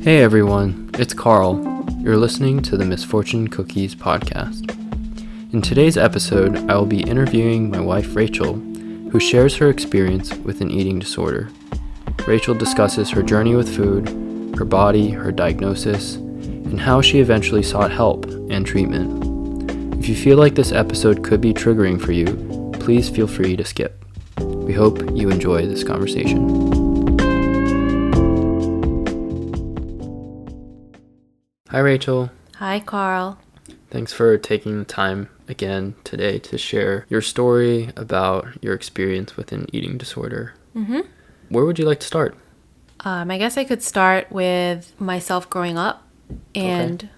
Hey everyone, it's Carl. You're listening to the Misfortune Cookies podcast. In today's episode, I will be interviewing my wife Rachel, who shares her experience with an eating disorder. Rachel discusses her journey with food, her body, her diagnosis, and how she eventually sought help and treatment. If you feel like this episode could be triggering for you, please feel free to skip. We hope you enjoy this conversation. Hi Rachel. Hi Carl. Thanks for taking the time again today to share your story about your experience with an eating disorder. Where would you like to start? I guess I could start with myself growing up and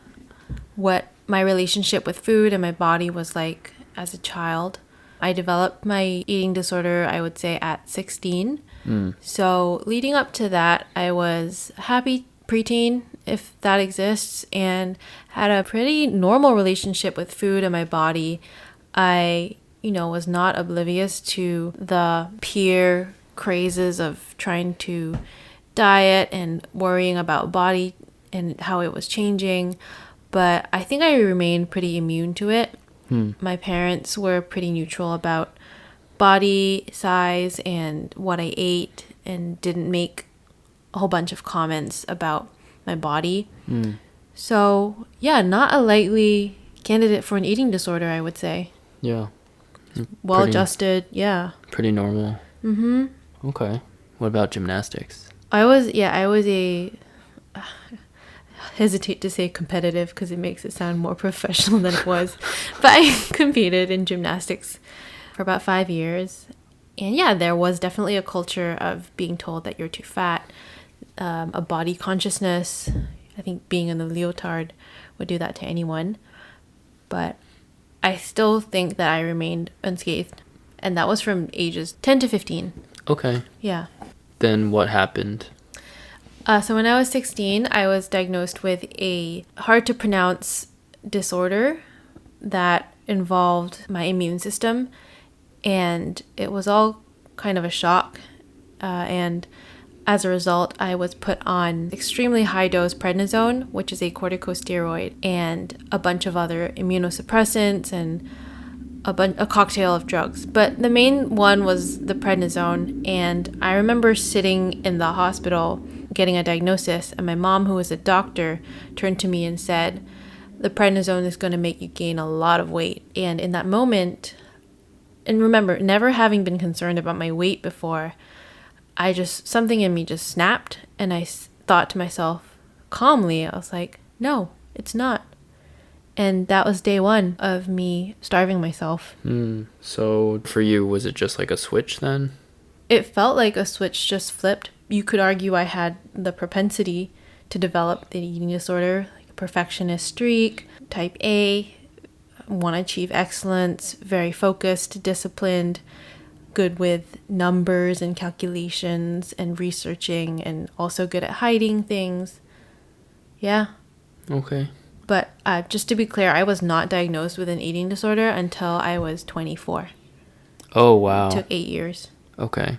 what my relationship with food and my body was like as a child. I developed my eating disorder, I would say, at 16. So leading up to that, I was happy preteen, if that exists, and had a pretty normal relationship with food and my body. I, was not oblivious to the peer crazes of trying to diet and worrying about body and how it was changing. But I think I remained pretty immune to it. My parents were pretty neutral about body size and what I ate and didn't make a whole bunch of comments about my body. So, not a likely candidate for an eating disorder, I would say. Yeah. Well-adjusted, Pretty normal. Okay. What about gymnastics? I was a... hesitate to say competitive because it makes it sound more professional than it was. But I competed in gymnastics for about 5 years. And there was definitely a culture of being told that you're too fat. A body consciousness. I think being in the leotard would do that to anyone. But I still think that I remained unscathed. And that was from ages 10 to 15. Okay. Yeah. Then what happened? So when I was 16, I was diagnosed with a hard-to-pronounce disorder that involved my immune system. And it was all kind of a shock. And as a result, I was put on extremely high-dose prednisone, which is a corticosteroid, and a bunch of other immunosuppressants and a cocktail of drugs. But the main one was the prednisone. And I remember sitting in the hospital getting a diagnosis, and my mom, who was a doctor, turned to me and said, the prednisone is going to make you gain a lot of weight. And in that moment, and remember, never having been concerned about my weight before, something in me just snapped, and I thought to myself calmly, I was like, no, it's not. And that was day one of me starving myself. So for you, was it just like a switch then? It felt like a switch just flipped. You could argue I had the propensity to develop the eating disorder, like a perfectionist streak, type A, want to achieve excellence, very focused, disciplined, good with numbers and calculations and researching, and also good at hiding things. Yeah. Okay. But just to be clear, I was not diagnosed with an eating disorder until I was 24. Oh, wow. It took 8 years. Okay.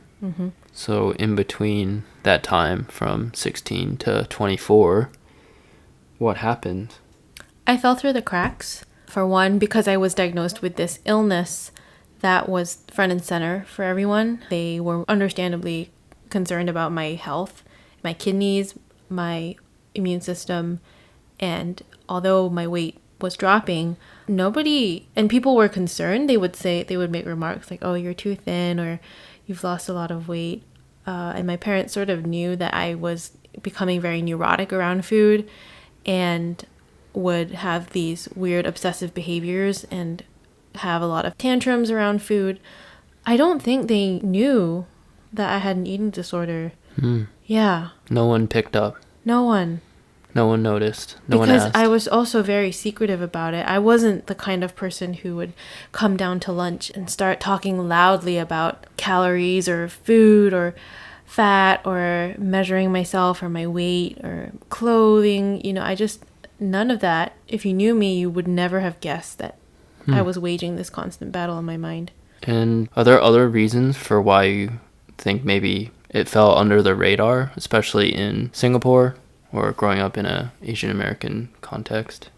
So in between that time from 16 to 24, what happened? I fell through the cracks. For one, because I was diagnosed with this illness that was front and center for everyone. They were understandably concerned about my health, my kidneys, my immune system, and although my weight was dropping, people were concerned. They would make remarks like, oh, you're too thin, or you've lost a lot of weight. And my parents sort of knew that I was becoming very neurotic around food and would have these weird obsessive behaviors and have a lot of tantrums around food. I don't think they knew that I had an eating disorder. Yeah. No one picked up. No one. No one noticed. No one because asked. I was also very secretive about it. I wasn't the kind of person who would come down to lunch and start talking loudly about calories or food or fat or measuring myself or my weight or clothing. None of that. If you knew me, you would never have guessed that I was waging this constant battle in my mind. And are there other reasons for why you think maybe it fell under the radar, especially in Singapore? or growing up in a Asian American context?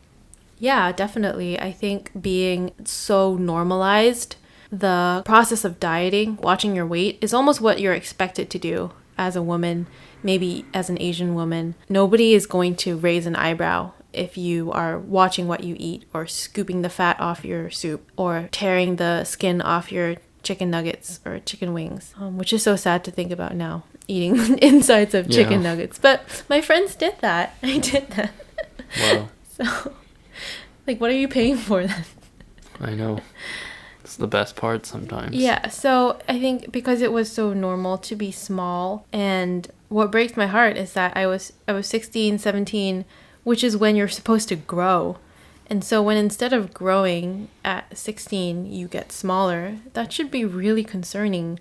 Yeah, definitely. I think being so normalized, the process of dieting, watching your weight, is almost what you're expected to do as a woman, maybe as an Asian woman. Nobody is going to raise an eyebrow if you are watching what you eat, or scooping the fat off your soup, or tearing the skin off your chicken nuggets or chicken wings, which is so sad to think about now, eating insides of chicken nuggets. But my friends did that. I did that. Wow. So, like, what are you paying for then? I know. It's the best part sometimes. Yeah, so I think because it was so normal to be small, and what breaks my heart is that I was 16, 17, which is when you're supposed to grow. And so when instead of growing at 16, you get smaller, that should be really concerning.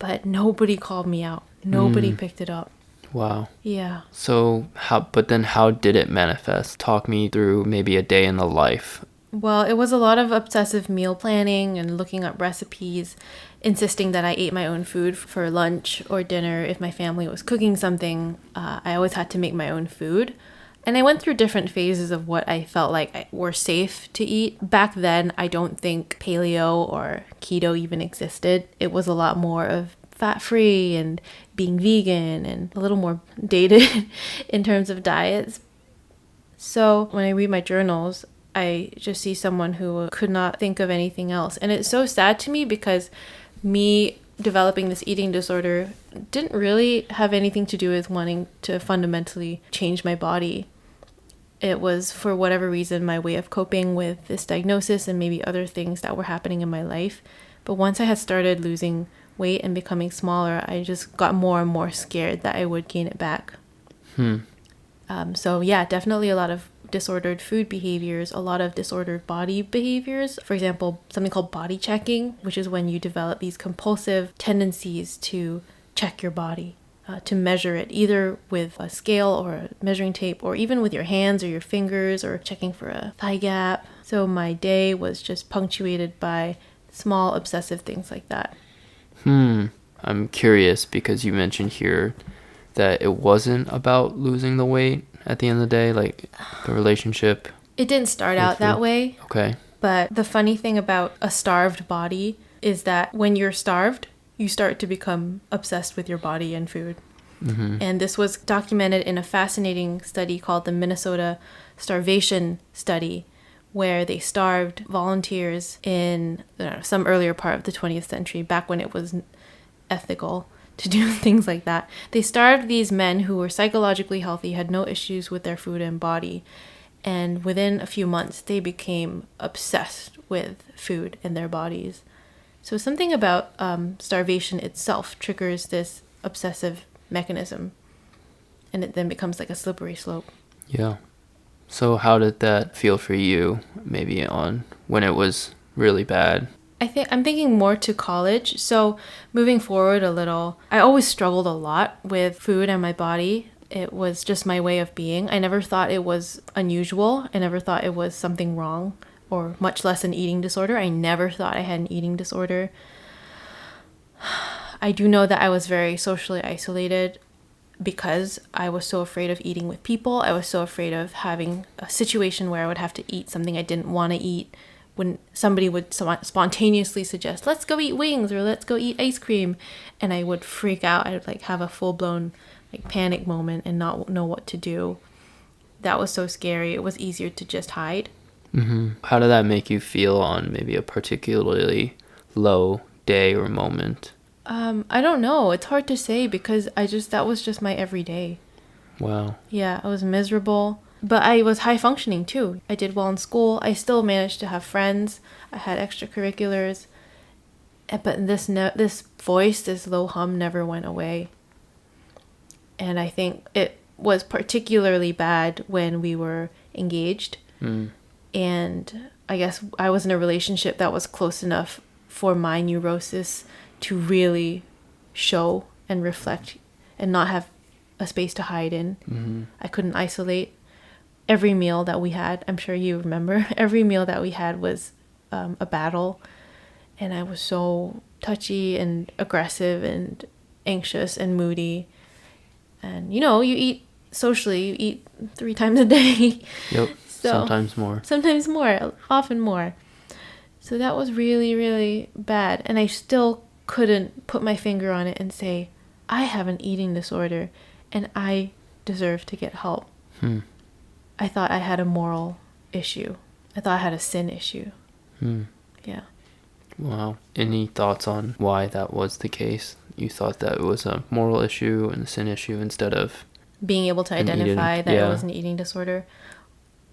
But nobody called me out. Nobody picked it up. Wow. Yeah. So how did it manifest? Talk me through maybe a day in the life. Well, it was a lot of obsessive meal planning and looking up recipes, insisting that I ate my own food for lunch or dinner. If my family was cooking something, I always had to make my own food. And I went through different phases of what I felt like were safe to eat. Back then, I don't think paleo or keto even existed. It was a lot more of fat-free and being vegan and a little more dated in terms of diets. So when I read my journals, I just see someone who could not think of anything else. And it's so sad to me because me developing this eating disorder didn't really have anything to do with wanting to fundamentally change my body. It was, for whatever reason, my way of coping with this diagnosis and maybe other things that were happening in my life. But once I had started losing weight and becoming smaller, I just got more and more scared that I would gain it back. So yeah, definitely a lot of disordered food behaviors, a lot of disordered body behaviors. For example, something called body checking, which is when you develop these compulsive tendencies to check your body, to measure it, either with a scale or a measuring tape, or even with your hands or your fingers, or checking for a thigh gap. So my day was just punctuated by small obsessive things like that. I'm curious because you mentioned here that it wasn't about losing the weight at the end of the day, like the relationship. It didn't start out that way. Okay. But the funny thing about a starved body is that when you're starved, you start to become obsessed with your body and food. And this was documented in a fascinating study called the Minnesota Starvation Study, where they starved volunteers in some earlier part of the 20th century, back when it was ethical to do things like that. They starved these men who were psychologically healthy, had no issues with their food and body, and within a few months they became obsessed with food and their bodies. So something about starvation itself triggers this obsessive mechanism, and it then becomes like a slippery slope. Yeah. So how did that feel for you, maybe on when it was really bad? I'm thinking more to college. So moving forward a little, I always struggled a lot with food and my body. It was just my way of being. I never thought it was unusual. I never thought it was something wrong, or much less an eating disorder. I never thought I had an eating disorder. I do know that I was very socially isolated because I was so afraid of eating with people. I was so afraid of having a situation where I would have to eat something I didn't want to eat. When somebody would spontaneously suggest, let's go eat wings or let's go eat ice cream, and I would freak out. I would have a full-blown panic moment and not know what to do. That was so scary. It was easier to just hide. How did that make you feel on maybe a particularly low day or moment? I don't know. It's hard to say because that was just my everyday. Wow. Yeah, I was miserable. But I was high functioning too. I did well in school. I still managed to have friends. I had extracurriculars. But this voice, this low hum never went away. And I think it was particularly bad when we were engaged. And I guess I was in a relationship that was close enough for my neurosis to really show and reflect and not have a space to hide in. I couldn't isolate. Every meal that we had, I'm sure you remember, every meal that we had was a battle. And I was so touchy and aggressive and anxious and moody. And, you eat socially, you eat 3 times a day. Yep. So, sometimes more. Sometimes more, often more. So that was really, really bad. And I still couldn't put my finger on it and say, I have an eating disorder and I deserve to get help. I thought I had a moral issue. I thought I had a sin issue. Yeah. Wow. Any thoughts on why that was the case? You thought that it was a moral issue and a sin issue instead of being able to identify that it was an eating disorder.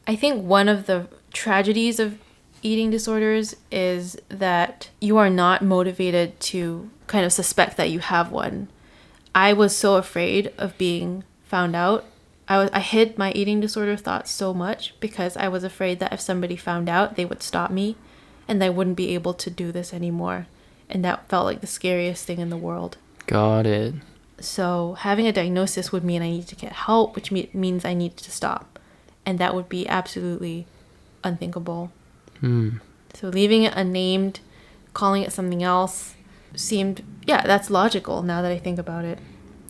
I think one of the tragedies of eating disorders is that you are not motivated to kind of suspect that you have one. I was so afraid of being found out. I hid my eating disorder thoughts so much because I was afraid that if somebody found out, they would stop me and I wouldn't be able to do this anymore. And that felt like the scariest thing in the world. Got it. So having a diagnosis would mean I need to get help, which means I need to stop. And that would be absolutely unthinkable. So leaving it unnamed, calling it something else seemed, that's logical now that I think about it.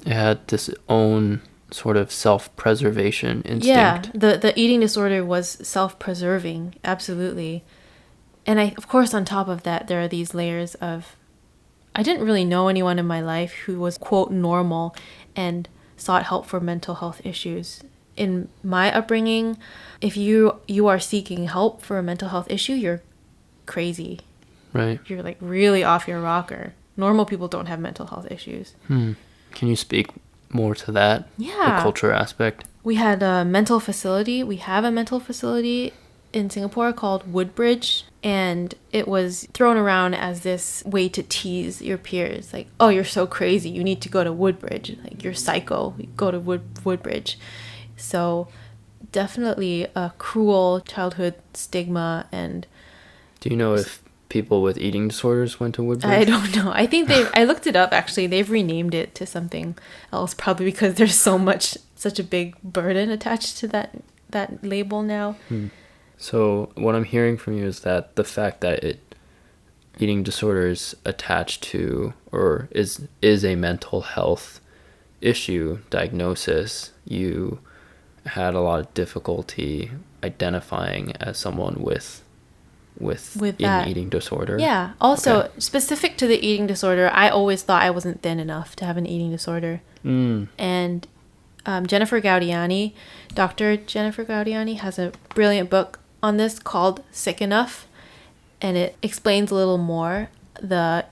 It had this own sort of self-preservation instinct. Yeah, the eating disorder was self-preserving, absolutely. And of course, on top of that, there are these layers of, I didn't really know anyone in my life who was, quote, normal and sought help for mental health issues. In my upbringing, if you are seeking help for a mental health issue, you're crazy. Right. You're like really off your rocker. Normal people don't have mental health issues. Can you speak more to that? Yeah. The culture aspect. We had a mental facility. We have a mental facility in Singapore called Woodbridge, and it was thrown around as this way to tease your peers. Like, oh, you're so crazy. You need to go to Woodbridge. Like, you're psycho. Go to Woodbridge. So definitely a cruel childhood stigma. And do you know if people with eating disorders went to Woodbridge? I don't know. I think I looked it up actually. They've renamed it to something else, probably because there's such a big burden attached to that label now. So what I'm hearing from you is that the fact that eating disorder is attached to or is a mental health issue diagnosis, you had a lot of difficulty identifying as someone with an eating disorder. Yeah. Also, okay. Specific to the eating disorder, I always thought I wasn't thin enough to have an eating disorder. And Jennifer Gaudiani, Dr. Jennifer Gaudiani, has a brilliant book on this called Sick Enough. And it explains a little more the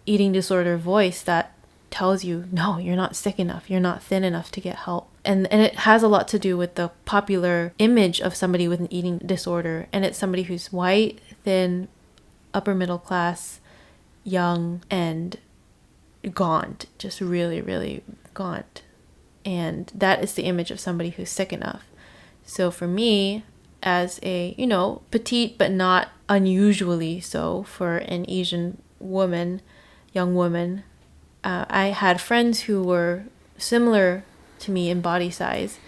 eating disorder voice that tells you, no, you're not sick enough. You're not thin enough to get help. And it has a lot to do with the popular image of somebody with an eating disorder. And it's somebody who's white, thin, upper middle class, young, and gaunt. Just really, really gaunt. And that is the image of somebody who's sick enough. So for me, as a, petite but not unusually so for an Asian woman, young woman, I had friends who were similar to me in body size,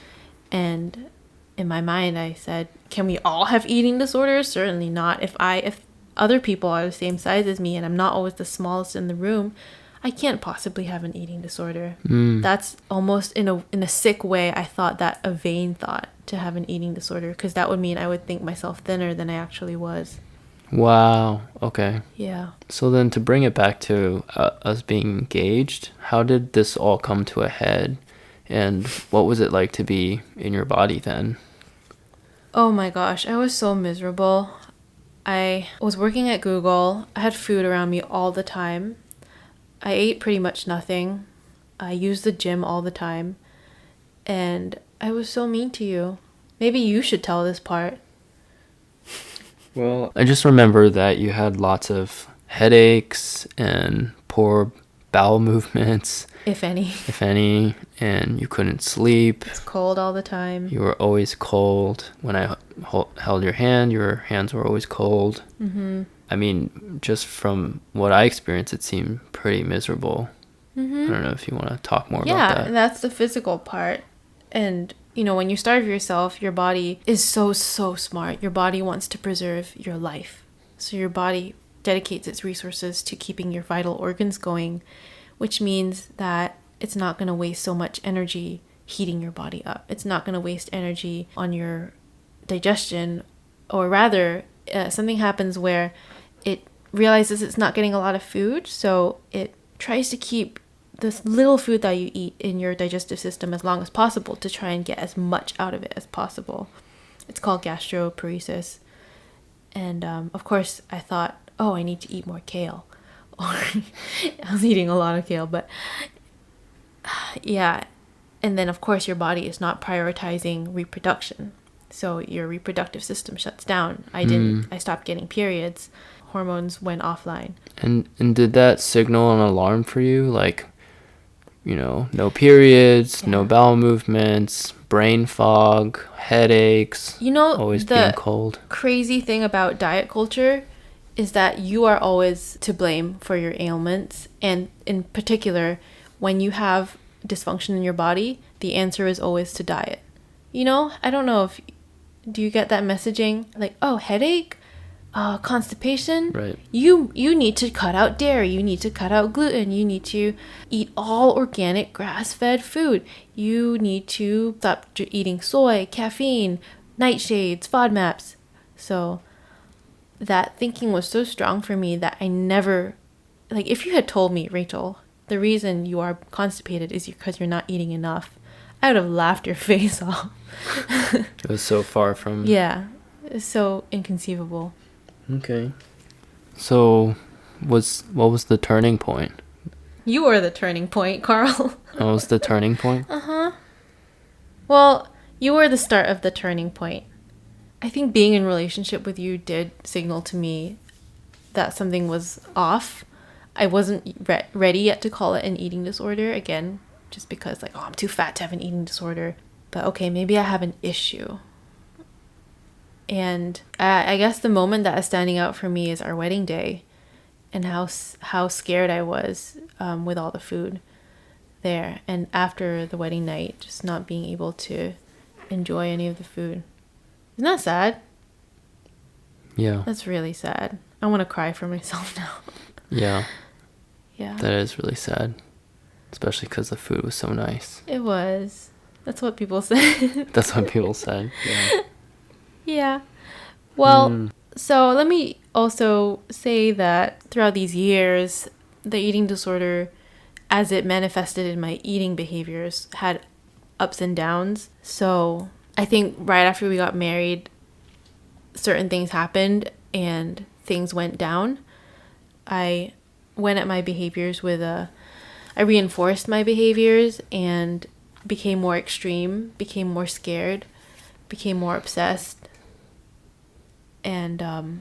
and in my mind I said, can we all have eating disorders? Certainly not. If other people are the same size as me and I'm not always the smallest in the room, I can't possibly have an eating disorder. That's almost in a sick way. I thought that a vain thought to have an eating disorder, because that would mean I would think myself thinner than I actually was. Wow. Okay. Yeah. So then to bring it back to us being engaged, how did this all come to a head? And what was it like to be in your body then? Oh my gosh, I was so miserable. I was working at Google. I had food around me all the time. I ate pretty much nothing. I used the gym all the time. And I was so mean to you. Maybe you should tell this part. Well, I just remember that you had lots of headaches and poor bowel movements. If any. And you couldn't sleep. It's cold all the time. You were always cold. When I held your hand, your hands were always cold. I mean, just from what I experienced, it seemed pretty miserable. I don't know if you want to talk more about that. Yeah, and that's the physical part. And, when you starve yourself, your body is so, so smart. Your body wants to preserve your life. So your body dedicates its resources to keeping your vital organs going, which means that it's not going to waste so much energy heating your body up. It's not going to waste energy on your digestion, or rather, something happens where it realizes it's not getting a lot of food, so it tries to keep this little food that you eat in your digestive system as long as possible to try and get as much out of it as possible. It's called gastroparesis. And of course, I thought, oh, I need to eat more kale. I was eating a lot of kale, but yeah. And then, of course, your body is not prioritizing reproduction. So your reproductive system shuts down. I stopped getting periods. Hormones went offline. And did that signal an alarm for you? Like, you know, no periods, no bowel movements, brain fog, headaches, you know, always being cold. Crazy thing about diet culture is that you are always to blame for your ailments. And in particular, when you have dysfunction in your body, the answer is always to diet. You know, I don't know if, do you get that messaging? Like, oh, headache? Constipation, right? You need to cut out dairy, you need to cut out gluten, you need to eat all organic grass-fed food, you need to stop eating soy, caffeine, nightshades, FODMAPs. So that thinking was so strong for me that I never, like, if you had told me, Rachel, the reason you are constipated is because you're not eating enough, I would have laughed your face off. It was so far from... Yeah, it's so inconceivable. Okay. So, what was the turning point? You were the turning point, Carl. What was the turning point? Uh-huh. Well, you were the start of the turning point. I think being in relationship with you did signal to me that something was off. I wasn't ready yet to call it an eating disorder, again, just because, like, oh, I'm too fat to have an eating disorder. But okay, maybe I have an issue. And I guess the moment that is standing out for me is our wedding day and how scared I was with all the food there. And after the wedding night, just not being able to enjoy any of the food. Isn't that sad? Yeah. That's really sad. I want to cry for myself now. Yeah. Yeah. That is really sad. Especially because the food was so nice. It was. That's what people said. That's what people said. Yeah. Yeah. Well, so let me also say that throughout these years, the eating disorder, as it manifested in my eating behaviors, had ups and downs. So I think right after we got married, certain things happened and things went down. I went at my behaviors I reinforced my behaviors and became more extreme, became more scared, became more obsessed. And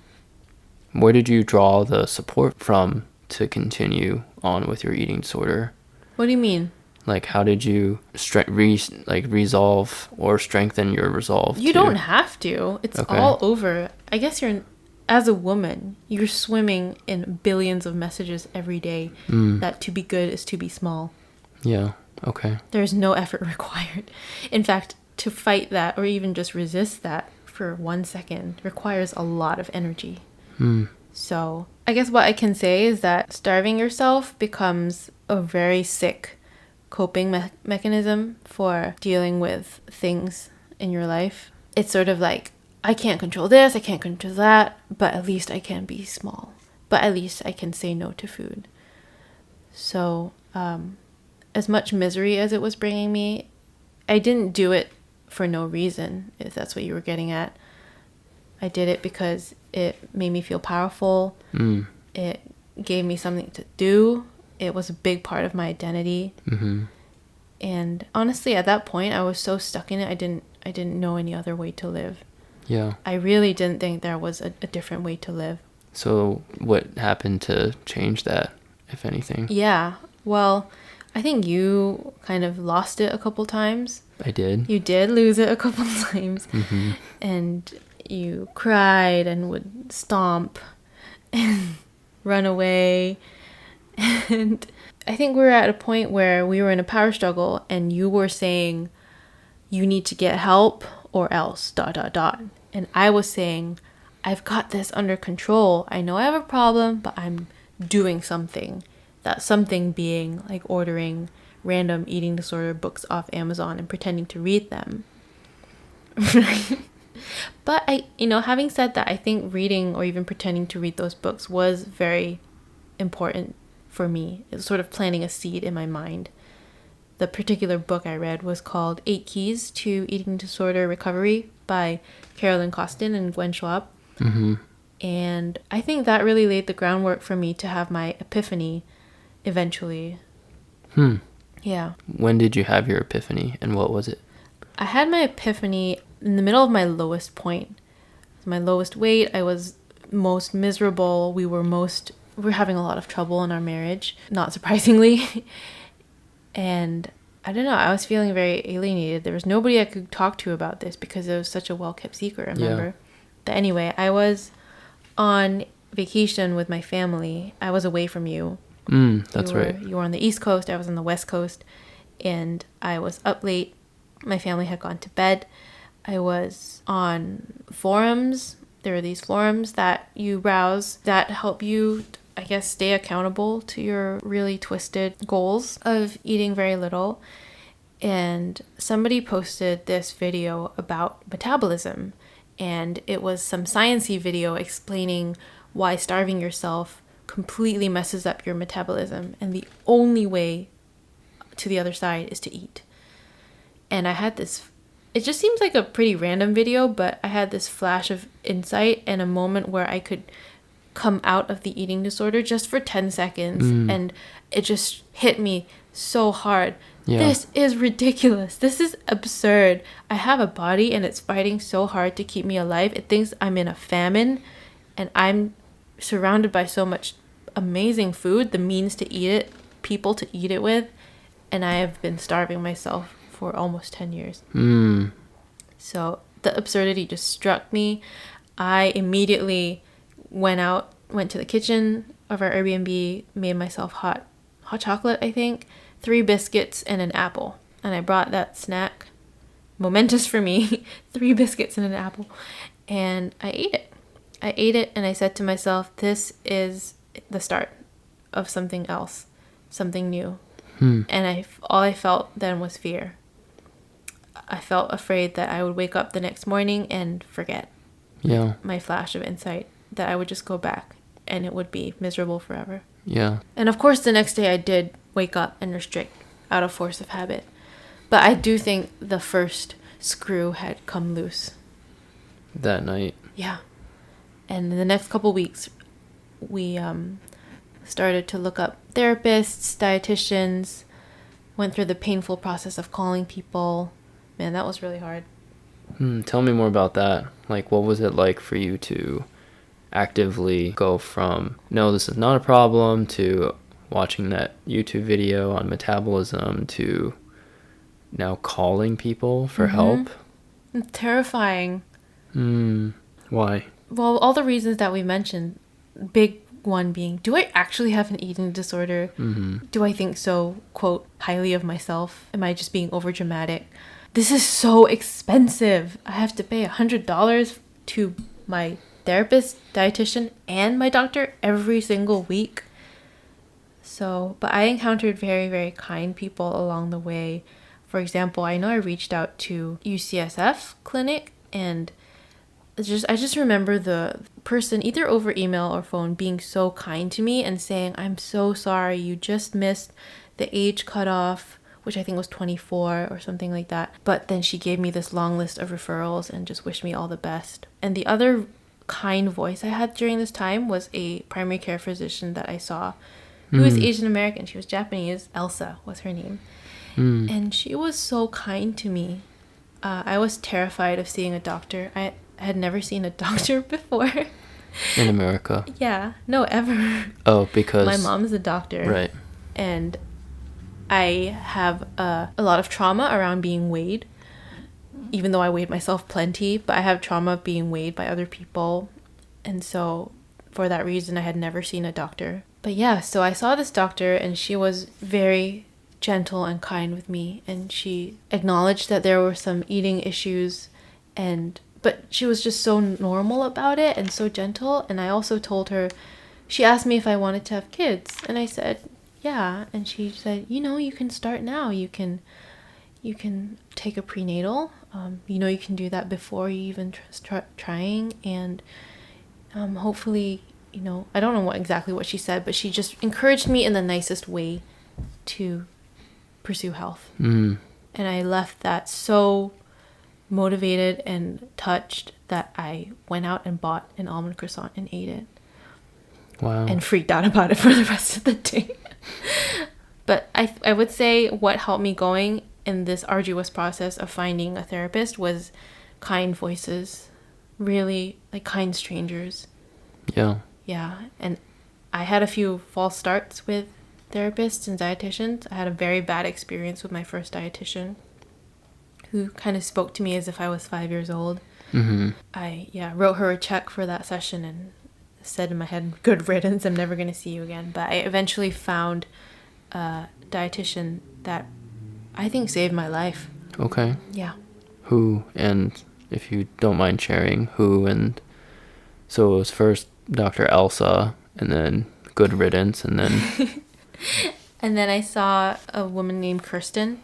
where did you draw the support from to continue on with your eating disorder? What do you mean? Like, how did you resolve or strengthen your resolve? You don't have to. It's all over. I guess as a woman, you're swimming in billions of messages every day that to be good is to be small. Yeah. Okay. There's no effort required. In fact, to fight that or even just resist that for 1 second requires a lot of energy. So I guess what I can say is that starving yourself becomes a very sick coping mechanism for dealing with things in your life. It's sort of like, I can't control this, I can't control that, but at least I can be small. But at least I can say no to food. So as much misery as it was bringing me, I didn't do it for no reason, if that's what you were getting at. I did it because it made me feel powerful. It gave me something to do. It was a big part of my identity. And honestly, at that point, I was so stuck in it, I didn't know any other way to live. Yeah. I really didn't think there was a different way to live. So what happened to change that, if anything? Yeah. Well, I think you kind of lost it a couple times. I did. You did lose it a couple times. And you cried and would stomp and run away. And I think we were at a point where we were in a power struggle and you were saying, you need to get help or else ... And I was saying, I've got this under control. I know I have a problem, but I'm doing something. That something being like ordering random eating disorder books off Amazon and pretending to read them. But having said that, I think reading or even pretending to read those books was very important for me. It was sort of planting a seed in my mind. The particular book I read was called 8 Keys to Eating Disorder Recovery by Carolyn, Costin, and Gwen Schwab. Mm-hmm. And I think that really laid the groundwork for me to have my epiphany eventually. Yeah. When did you have your epiphany, and what was it? I had my epiphany in the middle of my lowest point. My lowest weight, I was most miserable. We were having a lot of trouble in our marriage, not surprisingly. And I don't know, I was feeling very alienated. There was nobody I could talk to about this because it was such a well-kept secret, remember? Yeah. But anyway, I was on vacation with my family. I was away from you. That's right. You were on the East Coast, I was on the West Coast, and I was up late. My family had gone to bed. I was on forums. There are these forums that you browse that help you, I guess, stay accountable to your really twisted goals of eating very little. And somebody posted this video about metabolism, and it was some sciencey video explaining why starving yourself completely messes up your metabolism, and the only way to the other side is to eat. And I had this, it just seems like a pretty random video, but I had this flash of insight and a moment where I could come out of the eating disorder just for 10 seconds. And it just hit me so hard. Yeah. This is ridiculous. This is absurd. I have a body and it's fighting so hard to keep me alive. It thinks I'm in a famine, and I'm surrounded by so much amazing food, the means to eat it, people to eat it with, and I have been starving myself for almost 10 years. So the absurdity just struck me. I immediately went to the kitchen of our Airbnb, made myself hot chocolate, I think, 3 biscuits and an apple. And I brought that snack, momentous for me, 3 biscuits and an apple, and I ate it. And I said to myself, this is the start of something else, something new. And all I felt then was fear. I felt afraid that I would wake up the next morning and forget my flash of insight, that I would just go back and it would be miserable forever. Yeah. And of course, the next day I did wake up and restrict out of force of habit. But I do think the first screw had come loose. That night. Yeah. And in the next couple weeks, we started to look up therapists, dietitians, went through the painful process of calling people. Man, that was really hard. Tell me more about that. Like, what was it like for you to actively go from, no, this is not a problem, to watching that YouTube video on metabolism, to now calling people for help? It's terrifying. Why? Well, all the reasons that we mentioned, big one being, do I actually have an eating disorder? Do I think so, quote, highly of myself? Am I just being overdramatic? This is so expensive. I have to pay $100 to my therapist, dietitian, and my doctor every single week. So, but I encountered very, very kind people along the way. For example, I know I reached out to UCSF clinic, and I just remember the person, either over email or phone, being so kind to me and saying, I'm so sorry, you just missed the age cutoff, which I think was 24 or something like that. But then she gave me this long list of referrals and just wished me all the best. And the other kind voice I had during this time was a primary care physician that I saw, who was Asian American. She was Japanese. Elsa was her name. And she was so kind to me. I was terrified of seeing a doctor. I had never seen a doctor before. In America? Yeah. No, ever. Oh, because... my mom's a doctor. Right. And I have a lot of trauma around being weighed, even though I weighed myself plenty, but I have trauma of being weighed by other people. And so for that reason, I had never seen a doctor. But yeah, so I saw this doctor, and she was very gentle and kind with me, and she acknowledged that there were some eating issues, but she was just so normal about it and so gentle. And I also told her, she asked me if I wanted to have kids, and I said, Yeah, and she said, you can start now. You can take a prenatal. You can do that before you even start trying, and hopefully, I don't know exactly what she said, but she just encouraged me in the nicest way to pursue health. And I left that so motivated and touched that I went out and bought an almond croissant and ate it. Wow. And freaked out about it for the rest of the day. But I would say what helped me going in this arduous process of finding a therapist was kind voices, really like kind strangers. Yeah. Yeah, and I had a few false starts with therapists and dietitians. I had a very bad experience with my first dietitian, who kind of spoke to me as if I was 5 years old. I wrote her a check for that session and said in my head, good riddance, I'm never going to see you again. But I eventually found a dietitian that I think saved my life. Okay. Yeah. Who, and if you don't mind sharing, who, and so it was first Dr. Elsa, and then good riddance, and then... And then I saw a woman named Costin.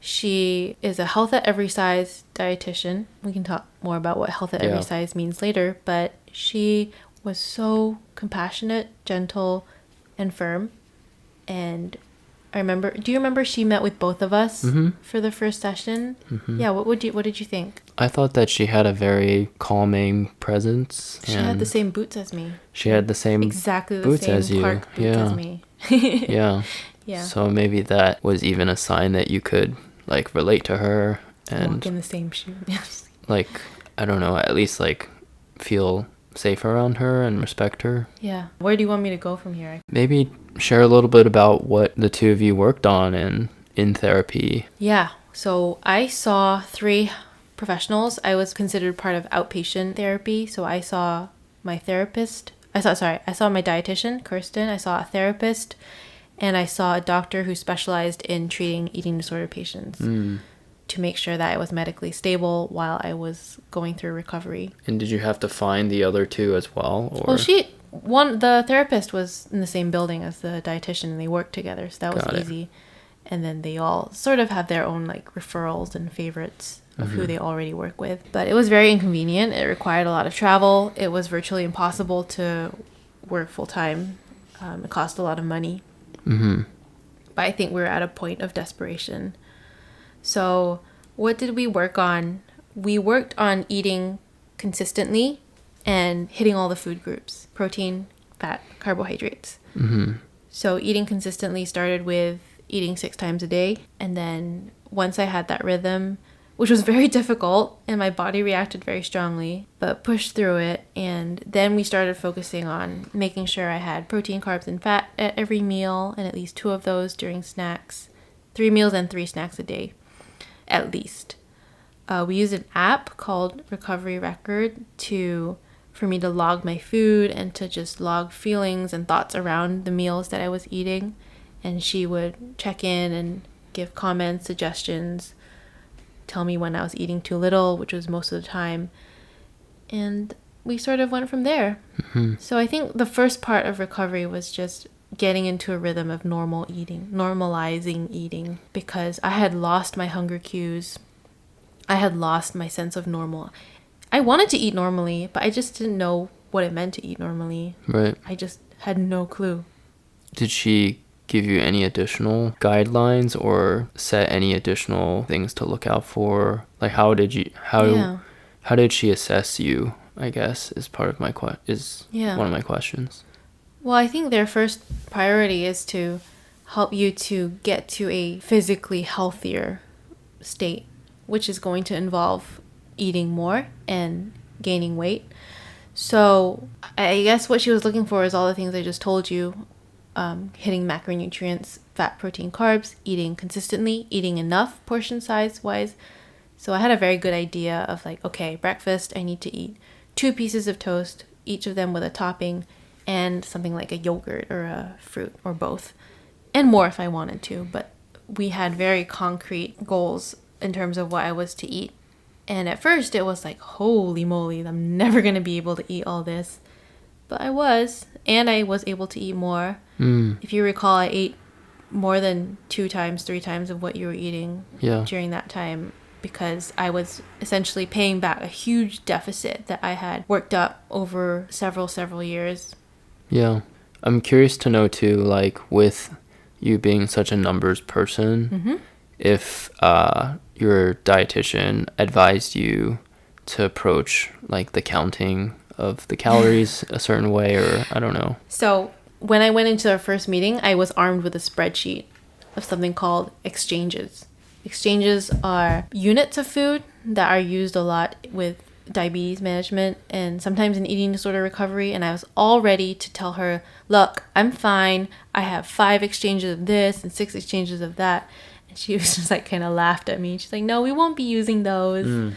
She is a health at every size dietitian. We can talk more about what health at every size means later, but she was so compassionate, gentle, and firm. And do you remember she met with both of us for the first session? Yeah, what did you think? I thought that she had a very calming presence. She had the same boots as me. She had the same exactly the boots same as you. park boots as me. Yeah. Yeah. So maybe that was even a sign that you could like relate to her and walk in the same shoe. Yes. Like, I don't know, at least like feel safe around her and respect her. Yeah. Where do you want me to go from here? Maybe share a little bit about what the two of you worked on in therapy. Yeah. So I saw 3 professionals. I was considered part of outpatient therapy. So I saw my therapist. I saw my dietitian, Costin. I saw a therapist, and I saw a doctor who specialized in treating eating disorder patients to make sure that I was medically stable while I was going through recovery. And did you have to find the other two as well? Or? Well, the therapist was in the same building as the dietitian, and they worked together, so that was easy. And then they all sort of have their own like referrals and favorites of who they already work with. But it was very inconvenient. It required a lot of travel. It was virtually impossible to work full time. It cost a lot of money. But I think we were at a point of desperation. So what did we work on? We worked on eating consistently and hitting all the food groups: protein, fat, carbohydrates. So eating consistently started with eating 6 times a day. And then once I had that rhythm, which was very difficult and my body reacted very strongly, but pushed through it. And then we started focusing on making sure I had protein, carbs, and fat at every meal, and at least 2 of those during snacks. 3 meals and 3 snacks a day, at least. We used an app called Recovery Record for me to log my food and to just log feelings and thoughts around the meals that I was eating. And she would check in and give comments, suggestions, tell me when I was eating too little, which was most of the time. And we sort of went from there. So I think the first part of recovery was just getting into a rhythm of normal eating, normalizing eating, because I had lost my hunger cues. I had lost my sense of normal. I wanted to eat normally, but I just didn't know what it meant to eat normally. Right. I just had no clue. Did she give you any additional guidelines or set any additional things to look out for? Like how did she assess you, I guess, is part of one of my questions. Well, I think their first priority is to help you to get to a physically healthier state, which is going to involve eating more and gaining weight. So I guess what she was looking for is all the things I just told you. Hitting macronutrients, fat, protein, carbs, eating consistently, eating enough portion size wise. So I had a very good idea of like, okay, breakfast, I need to eat 2 pieces of toast, each of them with a topping, and something like a yogurt or a fruit or both, and more if I wanted to. But we had very concrete goals in terms of what I was to eat. And at first it was like, holy moly, I'm never going to be able to eat all this. But I was. and I was able to eat more. If you recall, I ate more than 2 times, 3 times of what you were eating during that time, because I was essentially paying back a huge deficit that I had worked up over several years. Yeah. I'm curious to know too, like with you being such a numbers person, if your dietitian advised you to approach like the counting of the calories a certain way, or I don't know. So when I went into our first meeting, I was armed with a spreadsheet of something called exchanges. Exchanges are units of food that are used a lot with diabetes management and sometimes in eating disorder recovery. And I was all ready to tell her, look, I'm fine. I have 5 exchanges of this and 6 exchanges of that. And she was just like kind of laughed at me. She's like, no, we won't be using those.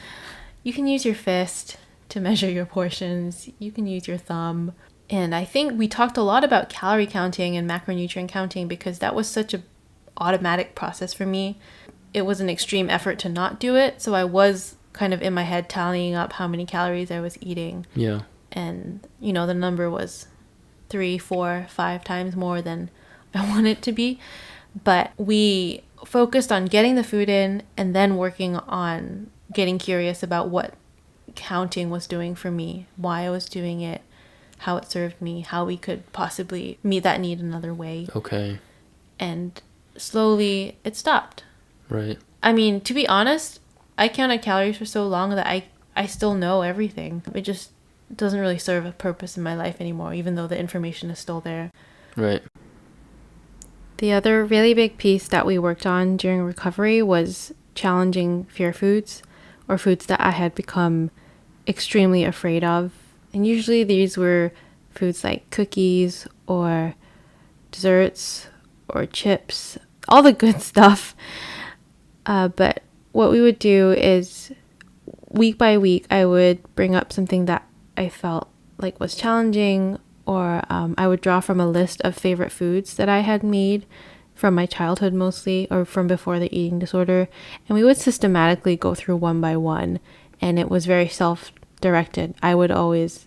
You can use your fist to measure your portions. You can use your thumb. And I think we talked a lot about calorie counting and macronutrient counting because that was such an automatic process for me. It was an extreme effort to not do it. So I was kind of in my head tallying up how many calories I was eating. Yeah. And, you know, the number was 3, 4, 5 times more than I want it to be. But we focused on getting the food in and then working on getting curious about what counting was doing for me, why I was doing it, how it served me, how we could possibly meet that need another way. Okay. And slowly it stopped. Right. I mean, to be honest, I counted calories for so long that I still know everything. It just doesn't really serve a purpose in my life anymore, even though the information is still there. Right. The other really big piece that we worked on during recovery was challenging fear foods, or foods that I had become extremely afraid of. And usually these were foods like cookies or desserts or chips, all the good stuff. But what we would do is week by week, I would bring up something that I felt like was challenging, or I would draw from a list of favorite foods that I had made from my childhood mostly, or from before the eating disorder. And we would systematically go through one by one. And it was very self-directed. I would always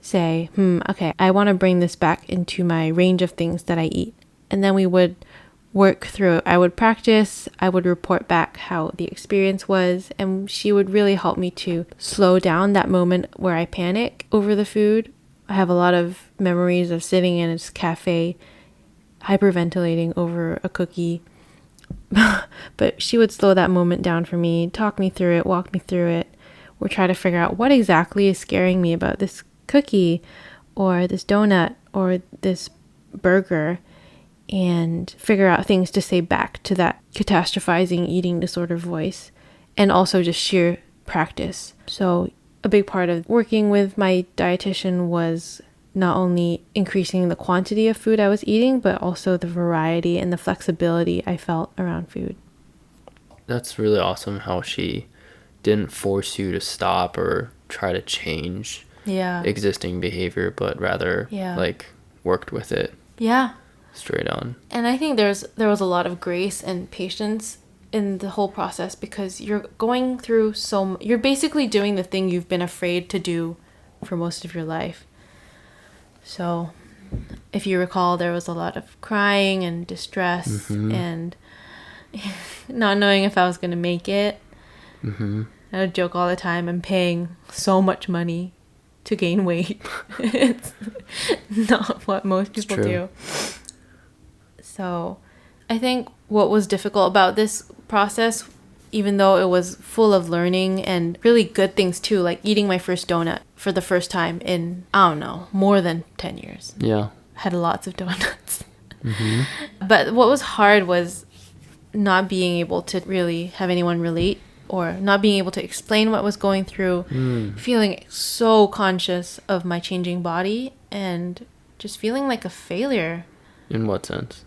say, okay, I want to bring this back into my range of things that I eat. And then we would work through it. I would practice, I would report back how the experience was, and she would really help me to slow down that moment where I panic over the food. I have a lot of memories of sitting in a cafe, hyperventilating over a cookie. But she would slow that moment down for me, talk me through it, walk me through it, or try to figure out what exactly is scaring me about this cookie or this donut or this burger, and figure out things to say back to that catastrophizing eating disorder voice, and also just sheer practice. So a big part of working with my dietitian was not only increasing the quantity of food I was eating, but also the variety and the flexibility I felt around food. That's really awesome how she didn't force you to stop or try to change existing behavior, but rather like worked with it. Yeah. Straight on. And I think there was a lot of grace and patience in the whole process, because you're going through you're basically doing the thing you've been afraid to do for most of your life. So if you recall, there was a lot of crying and distress and not knowing if I was going to make it. I would joke all the time, I'm paying so much money to gain weight. It's not what most people do. So I think what was difficult about this process, even though it was full of learning and really good things too, like eating my first donut for the first time in, I don't know, more than 10 years. Yeah. I had lots of donuts. But what was hard was not being able to really have anyone relate, or not being able to explain what was going through, feeling so conscious of my changing body, and just feeling like a failure. In what sense?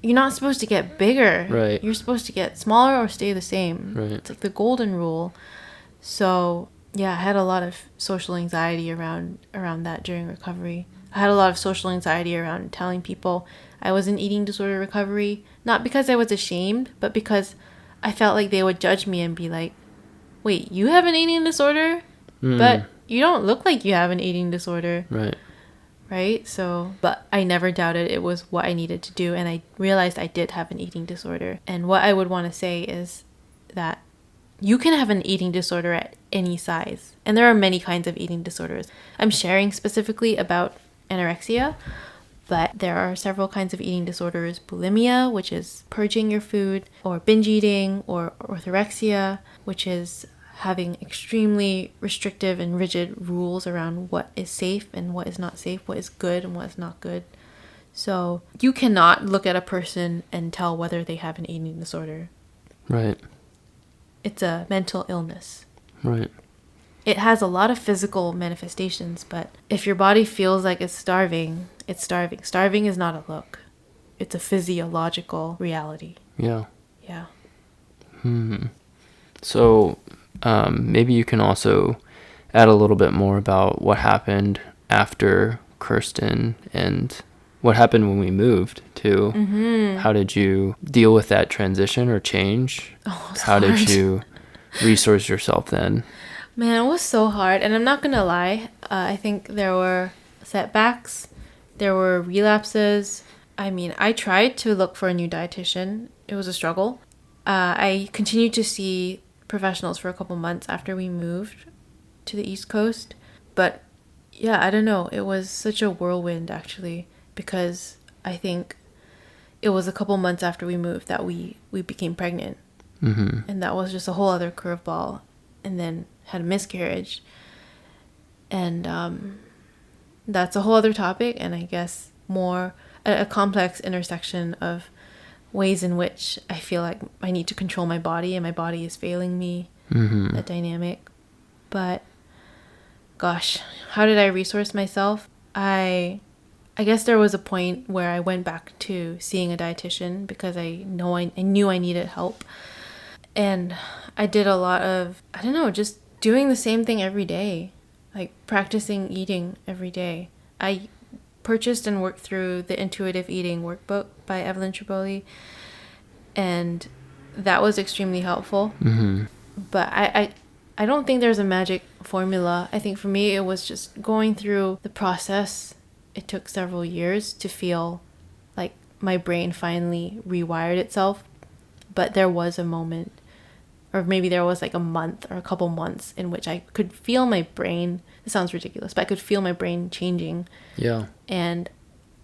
You're not supposed to get bigger. Right. You're supposed to get smaller or stay the same. Right. It's like the golden rule. So, yeah, I had a lot of social anxiety around that during recovery. I had a lot of social anxiety around telling people I was in eating disorder recovery, not because I was ashamed, but because I felt like they would judge me and be like, wait, you have an eating disorder? But you don't look like you have an eating disorder. Right. right? So, but I never doubted it was what I needed to do, and I realized I did have an eating disorder. And what I would want to say is that you can have an eating disorder at any size, and there are many kinds of eating disorders. I'm sharing specifically about anorexia, but there are several kinds of eating disorders: bulimia, which is purging your food, or binge eating, or orthorexia, which is having extremely restrictive and rigid rules around what is safe and what is not safe, what is good and what is not good. So you cannot look at a person and tell whether they have an eating disorder. Right. It's a mental illness. Right. It has a lot of physical manifestations, but if your body feels like it's starving, it's starving. Starving is not a look. It's a physiological reality. Yeah. Yeah. So maybe you can also add a little bit more about what happened after Kirsten and what happened when we moved too. Mm-hmm. How did you deal with that transition or change? Oh, How hard. did you resource yourself then? Man, it was so hard. And I'm not going to lie. I think there were setbacks. There were relapses. I mean, I tried to look for a new dietitian. It was a struggle. I continued to see professionals for a couple months after we moved to the East Coast. But yeah, I don't know. It was such a whirlwind, actually, because I think it was a couple months after we moved that we became pregnant. Mm-hmm. And that was just a whole other curveball. And then had a miscarriage. And that's a whole other topic, and I guess more a complex intersection of ways in which I feel like I need to control my body and my body is failing me, that dynamic. But gosh, how did I resource myself? I guess there was a point where I went back to seeing a dietitian because I knew I needed help. And I did a lot of, I don't know, just doing the same thing every day, like practicing eating every day. I purchased and worked through the Intuitive Eating Workbook by Evelyn Tribole, and that was extremely helpful. Mm-hmm. But I don't think there's a magic formula. I think for me it was just going through the process. It took several years to feel like my brain finally rewired itself, but there was a moment, or maybe there was like a month or a couple months in which I could feel my brain. It sounds ridiculous, but I could feel my brain changing. Yeah. And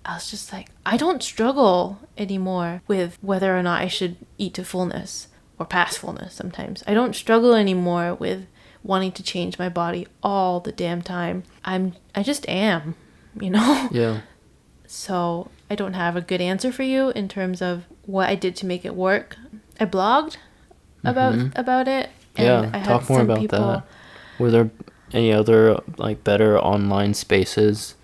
I was just like, I don't struggle anymore with whether or not I should eat to fullness or past fullness sometimes. I don't struggle anymore with wanting to change my body all the damn time. I just am, you know? Yeah. So I don't have a good answer for you in terms of what I did to make it work. I blogged about it. And I had talk more about that. Were there any other like better online spaces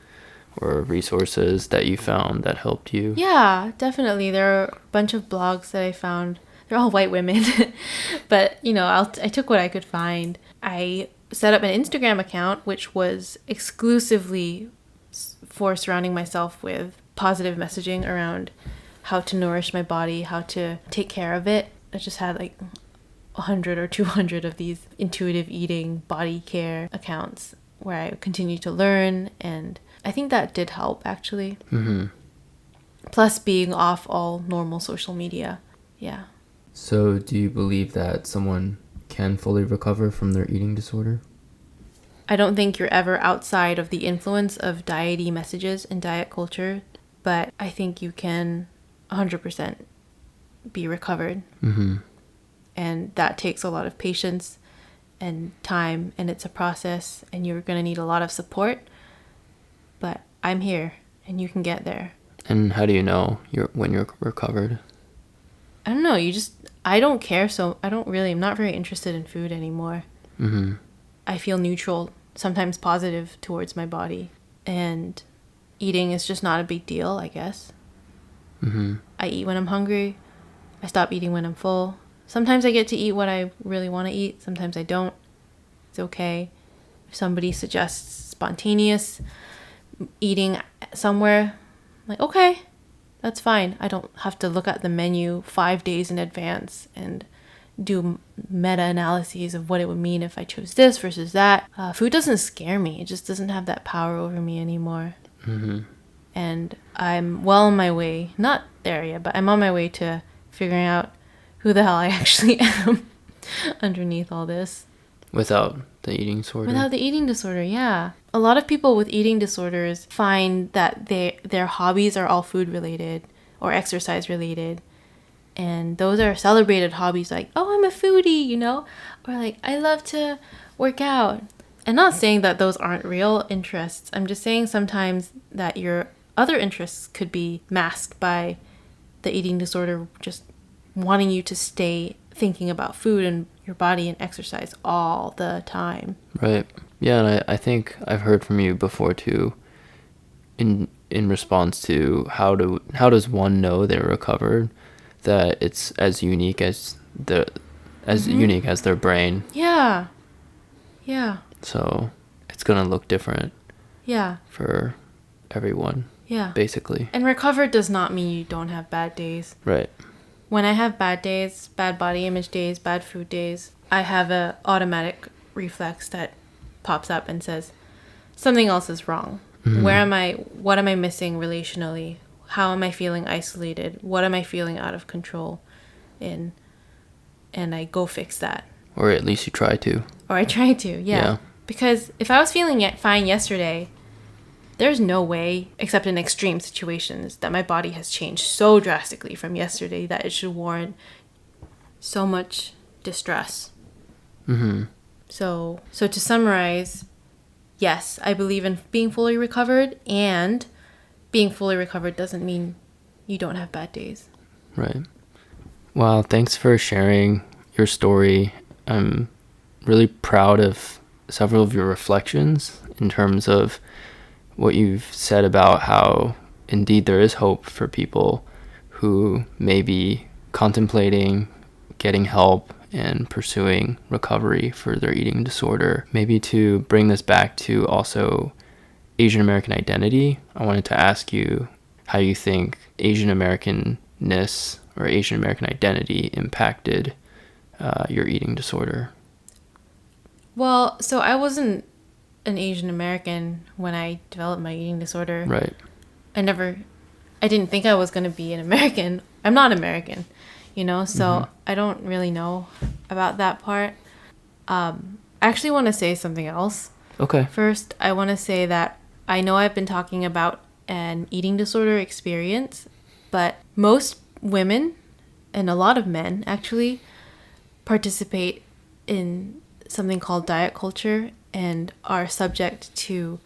or resources that you found that helped you? Yeah, definitely. There are a bunch of blogs that I found. They're all white women, but you know, I took what I could find. I set up an Instagram account which was exclusively for surrounding myself with positive messaging around how to nourish my body, how to take care of it. I just had like 100 or 200 of these intuitive eating body care accounts where I continued to learn, and I think that did help actually. Mm-hmm. Plus being off all normal social media. Yeah. So do you believe that someone can fully recover from their eating disorder? I don't think you're ever outside of the influence of diety messages and diet culture, but I think you can 100% be recovered. Mm-hmm. And that takes a lot of patience and time, and it's a process, and you're going to need a lot of support. But I'm here, and you can get there. And how do you know when you're recovered? I don't know. I don't care, so I'm not very interested in food anymore. Mm-hmm. I feel neutral, sometimes positive towards my body. And eating is just not a big deal, I guess. Mm-hmm. I eat when I'm hungry. I stop eating when I'm full. Sometimes I get to eat what I really want to eat. Sometimes I don't. It's okay. If somebody suggests spontaneous eating somewhere, I'm like, okay, that's fine. I don't have to look at the menu 5 days in advance and do meta-analyses of what it would mean if I chose this versus that. Food doesn't scare me. It just doesn't have that power over me anymore. And I'm well on my way, not there yet, but I'm on my way to figuring out who the hell I actually am underneath all this. Without the eating disorder? Without the eating disorder, yeah. A lot of people with eating disorders find that their hobbies are all food related or exercise related. And those are celebrated hobbies like, oh, I'm a foodie, you know? Or like, I love to work out. And not saying that those aren't real interests. I'm just saying sometimes that your other interests could be masked by the eating disorder just wanting you to stay thinking about food and your body and exercise all the time. Right. Yeah, and I think I've heard from you before too, in response to how does one know they're recovered, that it's as unique as unique as their brain. Yeah. Yeah. So it's gonna look different. Yeah. For everyone. Yeah. Basically. And recovered does not mean you don't have bad days. Right. When I have bad days, bad body image days, bad food days, I have a automatic reflex that pops up and says, something else is wrong. Where am I? What am I missing relationally? How am I feeling isolated? What am I feeling out of control in? And I go fix that. Or at least you try to. Or I try to, yeah. Because if I was feeling fine yesterday, there's no way, except in extreme situations, that my body has changed so drastically from yesterday that it should warrant so much distress. So to summarize, yes, I believe in being fully recovered, and being fully recovered doesn't mean you don't have bad days. Right. Well, thanks for sharing your story. I'm really proud of several of your reflections in terms of what you've said about how indeed there is hope for people who may be contemplating getting help and pursuing recovery for their eating disorder. Maybe to bring this back to also Asian American identity, I wanted to ask you how you think Asian Americanness or Asian American identity impacted your eating disorder. Well, so I wasn't an Asian American when I developed my eating disorder. Right. I didn't think I was going to be an American. I'm not American, so I don't really know about that part. I actually want to say something else. Okay. First, I want to say that I know I've been talking about an eating disorder experience, but most women and a lot of men actually participate in something called diet culture and are subject to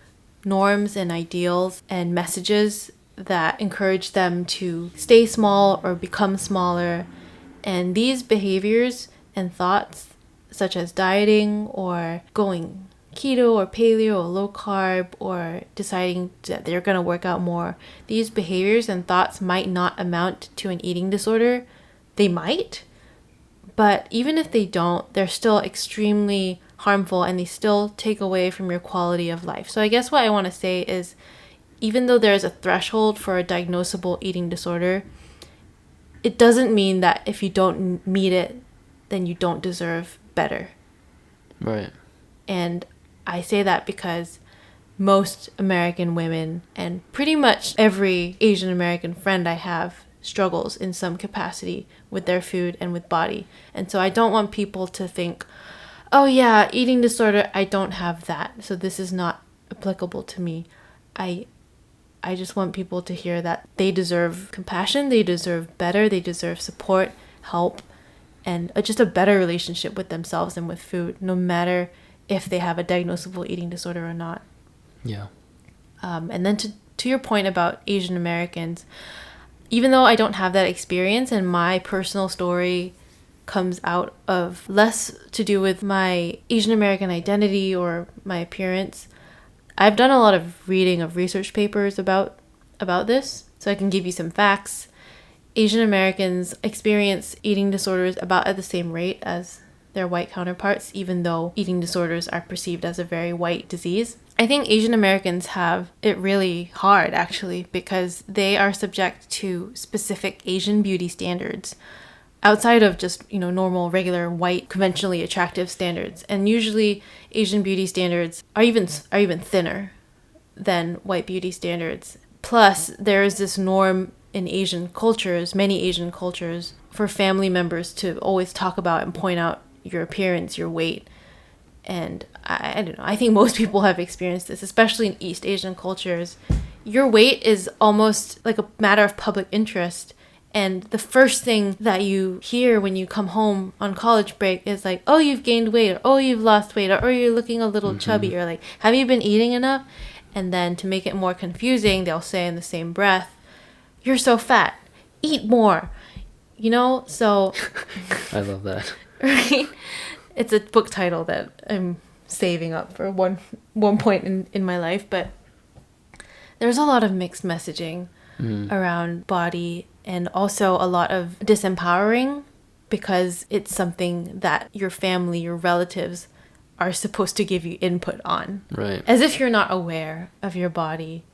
norms and ideals and messages that encourage them to stay small or become smaller. And these behaviors and thoughts, such as dieting or going keto or paleo or low carb or deciding that they're going to work out more, these behaviors and thoughts might not amount to an eating disorder. They might, but even if they don't, they're still extremely harmful and they still take away from your quality of life. So I guess what I want to say is, even though there's a threshold for a diagnosable eating disorder, it doesn't mean that if you don't meet it, then you don't deserve better. Right. And I say that because most American women and pretty much every Asian American friend I have struggles in some capacity with their food and with body. And so I don't want people to think, oh yeah, eating disorder, I don't have that, so this is not applicable to me. I just want people to hear that they deserve compassion, they deserve better, they deserve support, help, and just a better relationship with themselves and with food, no matter if they have a diagnosable eating disorder or not. Yeah. And then to your point about Asian Americans, even though I don't have that experience and my personal story comes out of less to do with my Asian American identity or my appearance, I've done a lot of reading of research papers about this, so I can give you some facts. Asian Americans experience eating disorders about at the same rate as their white counterparts, even though eating disorders are perceived as a very white disease. I think Asian Americans have it really hard, actually, because they are subject to specific Asian beauty standards outside of just, normal, regular, white, conventionally attractive standards. And usually Asian beauty standards are even thinner than white beauty standards. Plus, there is this norm in Asian cultures, many Asian cultures, for family members to always talk about and point out your appearance, your weight. And I don't know, I think most people have experienced this, especially in East Asian cultures. Your weight is almost like a matter of public interest. And the first thing that you hear when you come home on college break is like, oh, you've gained weight, or oh, you've lost weight, or oh, you're looking a little chubby, or like, have you been eating enough? And then to make it more confusing, they'll say in the same breath, you're so fat, eat more, you know? So I love that. Right? It's a book title that I'm saving up for one point in my life, but there's a lot of mixed messaging around body, and also a lot of disempowering, because it's something that your family, your relatives are supposed to give you input on. Right. As if you're not aware of your body.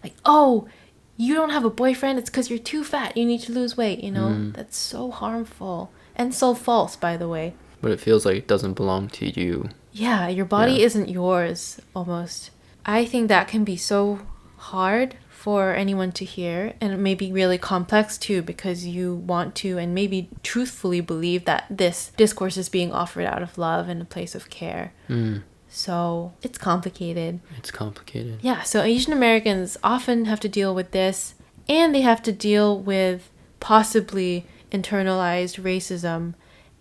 Like, oh, you don't have a boyfriend, it's because you're too fat, you need to lose weight, you know? That's so harmful. And so false, by the way. But it feels like it doesn't belong to you. Yeah, your body isn't yours, almost. I think that can be so hard for anyone to hear, and it may be really complex too, because you want to and maybe truthfully believe that this discourse is being offered out of love and a place of care. So it's complicated. Yeah, so Asian Americans often have to deal with this, and they have to deal with possibly internalized racism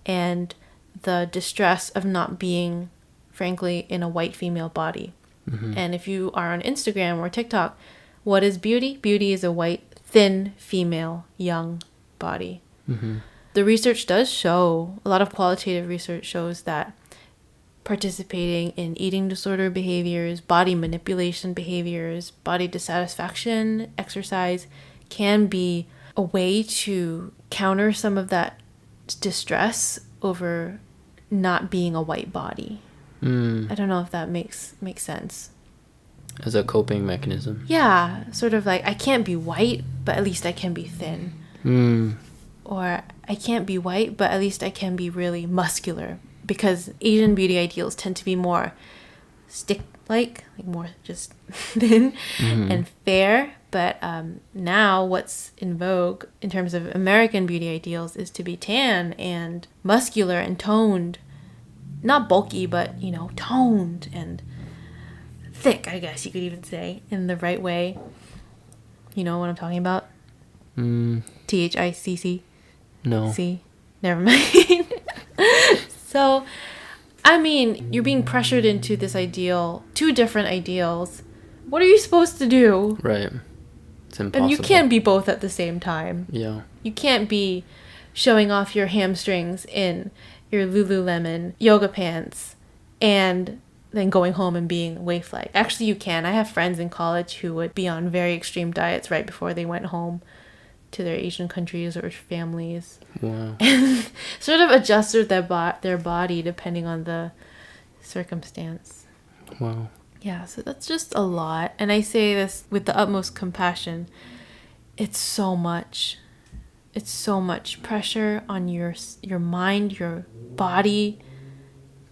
and the distress of not being, frankly, in a white female body. And if you are on Instagram or TikTok, what is beauty? Beauty is a white, thin, female, young body. The research does show, a lot of qualitative research shows that participating in eating disorder behaviors, body manipulation behaviors, body dissatisfaction, exercise can be a way to counter some of that distress over not being a white body. I don't know if that makes sense. As a coping mechanism. Yeah, sort of like, I can't be white, but at least I can be thin. Or I can't be white, but at least I can be really muscular. Because Asian beauty ideals tend to be more stick-like, like more just thin and fair. But now what's in vogue in terms of American beauty ideals is to be tan and muscular and toned. Not bulky, but, you know, toned and thick, I guess you could even say, in the right way. You know what I'm talking about? THICC? No. See? Never mind. So, I mean, you're being pressured into this ideal, two different ideals. What are you supposed to do? Right. It's impossible. And you can't be both at the same time. Yeah. You can't be showing off your hamstrings in your Lululemon yoga pants and then going home and being waif-like. Actually, you can. I have friends in college who would be on very extreme diets right before they went home to their Asian countries or families. Wow. And sort of adjusted their body depending on the circumstance. Wow. Yeah, so that's just a lot. And I say this with the utmost compassion. It's so much. It's so much pressure on your mind, your body.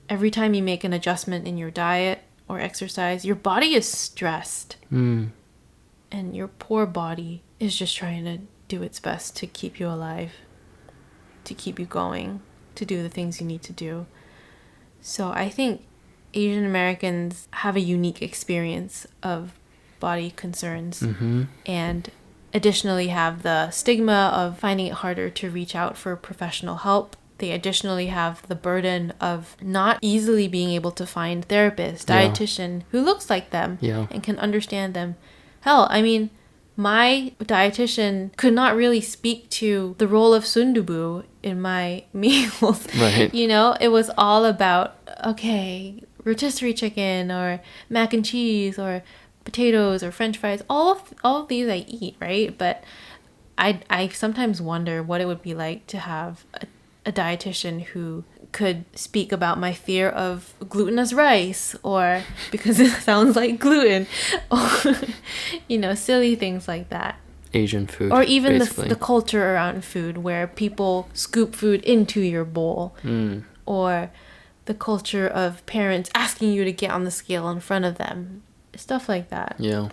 Every time you make an adjustment in your diet or exercise, your body is stressed. And your poor body is just trying to do its best to keep you alive, to keep you going, to do the things you need to do. So I think Asian Americans have a unique experience of body concerns, and additionally have the stigma of finding it harder to reach out for professional help. They additionally have the burden of not easily being able to find therapist, dietitian who looks like them and can understand them. Hell, I mean, my dietitian could not really speak to the role of sundubu in my meals. Right. You know, it was all about, okay, rotisserie chicken or mac and cheese or potatoes or french fries. All of these I eat, right? But I sometimes wonder what it would be like to have a dietitian who could speak about my fear of glutinous rice, or because it sounds like gluten, or, you know, silly things like that. Asian food. Or even the culture around food, where people scoop food into your bowl. Or the culture of parents asking you to get on the scale in front of them. stuff like that. Yeah.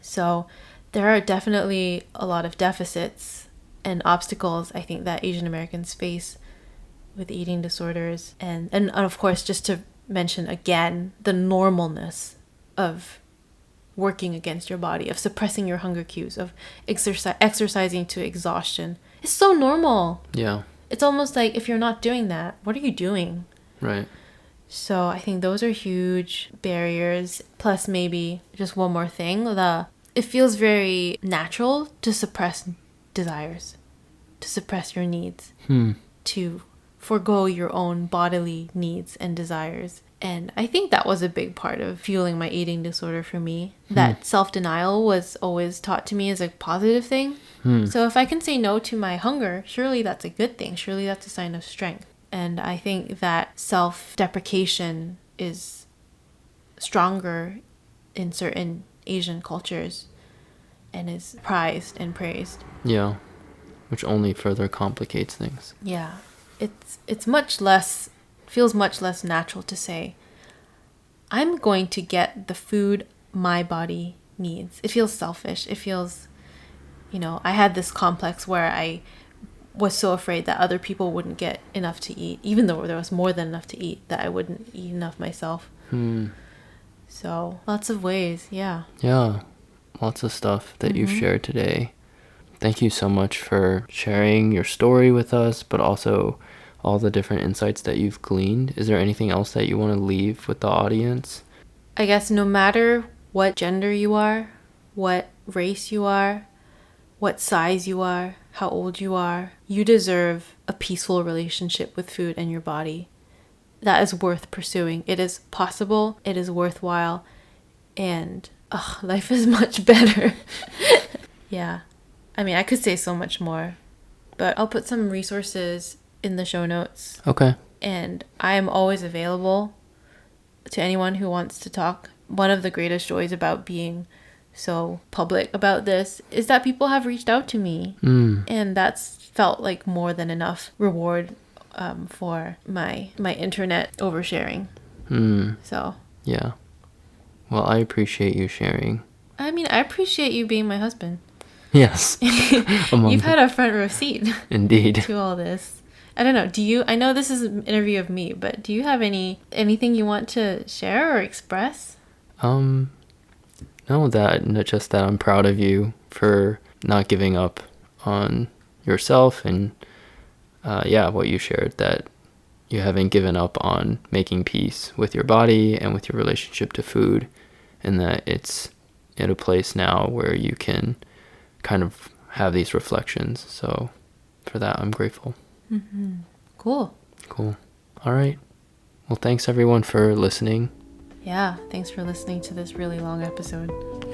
So there are definitely a lot of deficits and obstacles I think that Asian Americans face with eating disorders. And of course, just to mention again, the normalness of working against your body, of suppressing your hunger cues, of exercising to exhaustion. It's so normal. Yeah. It's almost like if you're not doing that, what are you doing? Right. So I think those are huge barriers. Plus maybe just one more thing, it feels very natural to suppress desires, to suppress your needs, to forego your own bodily needs and desires. And I think that was a big part of fueling my eating disorder for me. That self-denial was always taught to me as a positive thing. So if I can say no to my hunger, surely that's a good thing. Surely that's a sign of strength. And I think that self-deprecation is stronger in certain Asian cultures and is prized and praised. Yeah. Which only further complicates things. Yeah. It's much less, feels much less natural to say, I'm going to get the food my body needs. It feels selfish. It feels, I had this complex where I was so afraid that other people wouldn't get enough to eat, even though there was more than enough to eat, that I wouldn't eat enough myself. So lots of ways. Yeah. Yeah. Lots of stuff that you've shared today. Thank you so much for sharing your story with us, but also all the different insights that you've gleaned. Is there anything else that you want to leave with the audience? I guess no matter what gender you are, what race you are, what size you are, how old you are, you deserve a peaceful relationship with food and your body. That is worth pursuing. It is possible, it is worthwhile, and life is much better. Yeah. I mean, I could say so much more, but I'll put some resources in the show notes. Okay. And I am always available to anyone who wants to talk. One of the greatest joys about being so public about this is that people have reached out to me. And that's felt like more than enough reward for my internet oversharing. So. Yeah. Well, I appreciate you sharing. I mean, I appreciate you being my husband. Yes. You've had a front row seat. Indeed. To all this. I don't know. I know this is an interview of me, but do you have anything you want to share or express? No, just that I'm proud of you for not giving up on yourself and, what you shared, that you haven't given up on making peace with your body and with your relationship to food, and that it's in a place now where you can kind of have these reflections. So for that, I'm grateful. Cool. All right. Well, thanks everyone for listening. Yeah, thanks for listening to this really long episode.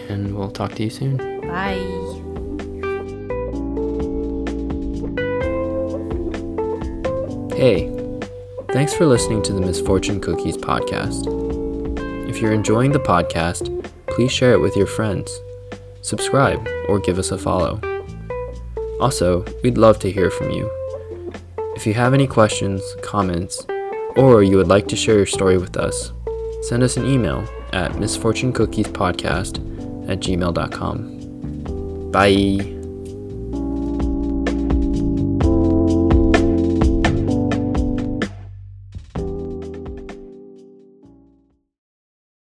And we'll talk to you soon. Bye. Hey, thanks for listening to the Misfortune Cookies podcast. If you're enjoying the podcast, please share it with your friends. Subscribe or give us a follow. Also, we'd love to hear from you. If you have any questions, comments, or you would like to share your story with us, send us an email at misfortunecookiespodcast@gmail.com. Bye!